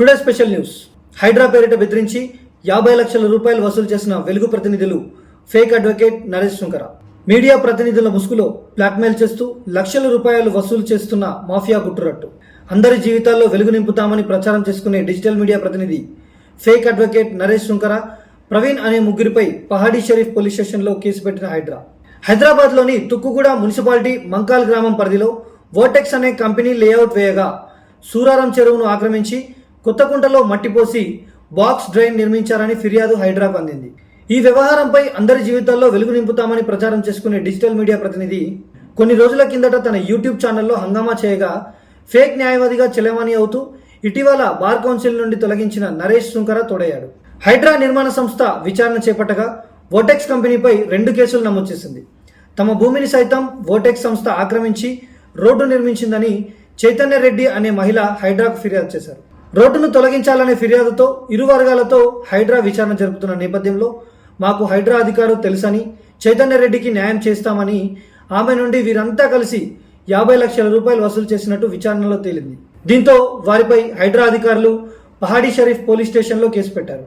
Today special news. Hydraa పేరిట బెదిరించి 50 లక్షల రూపాయలు వసూలు చేసిన వెలుగు ప్రతినిధులు fake advocate Naresh Sunkara. Media ప్రతినిధుల ముసుగులో బ్లాక్మెయిల్ చేస్తూ లక్షల రూపాయలు వసూలు చేస్తున్న మాఫియా గుట్టురట్టు. అందరి జీవితాల్లో వెలుగు నింపుతామని ప్రచారం చేసుకునే డిజిటల్ మీడియా ప్రతినిధి ఫేక్ అడ్వకేట్ నరేష్ శుంకర, ప్రవీణ్ అనే ముగ్గురిపై పహాడీ షరీఫ్ పోలీస్ స్టేషన్లో కేసు పెట్టిన హైడ్రా. హైదరాబాద్లోని తుక్కుగూడ మున్సిపాలిటీ మంకాల్ గ్రామం పరిధిలో వోటెక్స్ అనే కంపెనీ లేఅవుట్ వేయగా సూరారం చెరువును ఆక్రమించి కొత్తకుంటలో మట్టిపోసి బాక్స్ డ్రైన్ నిర్మించారని ఫిర్యాదు హైడ్రాకు అందింది. ఈ వ్యవహారంపై అందరి జీవితాల్లో వెలుగు నింపుతామని ప్రచారం చేసుకునే డిజిటల్ మీడియా ప్రతినిధి కొన్ని రోజుల కిందట తన యూట్యూబ్ ఛానల్లో హంగామా చేయగా ఫేక్ న్యాయవాదిగా చెలమణి అవుతూ ఇటీవల బార్ కౌన్సిల్ నుండి తొలగించిన నరేష్ శుంకర తోడయ్యాడు. హైడ్రా నిర్మాణ సంస్థ విచారణ చేపట్టగా వోటెక్స్ కంపెనీపై 2 కేసులు నమోదు చేసింది. తమ భూమిని సైతం వోటెక్స్ సంస్థ ఆక్రమించి రోడ్డు నిర్మించిందని చైతన్య రెడ్డి అనే మహిళ హైడ్రాకు ఫిర్యాదు చేశారు. రోడ్డును తొలగించాలనే ఫిర్యాదుతో ఇరు వర్గాలతో హైడ్రా విచారణ జరుపుతున్న నేపథ్యంలో మాకు హైడ్రా అధికారులు తెలుసని, చైతన్య రెడ్డికి న్యాయం చేస్తామని ఆమె నుండి వీరంతా కలిసి 50 లక్షల రూపాయలు వసూలు చేసినట్టు విచారణలో తేలింది. దీంతో వారిపై హైడ్రా అధికారులు పహాడీ షరీఫ్ పోలీస్ స్టేషన్లో కేసు పెట్టారు.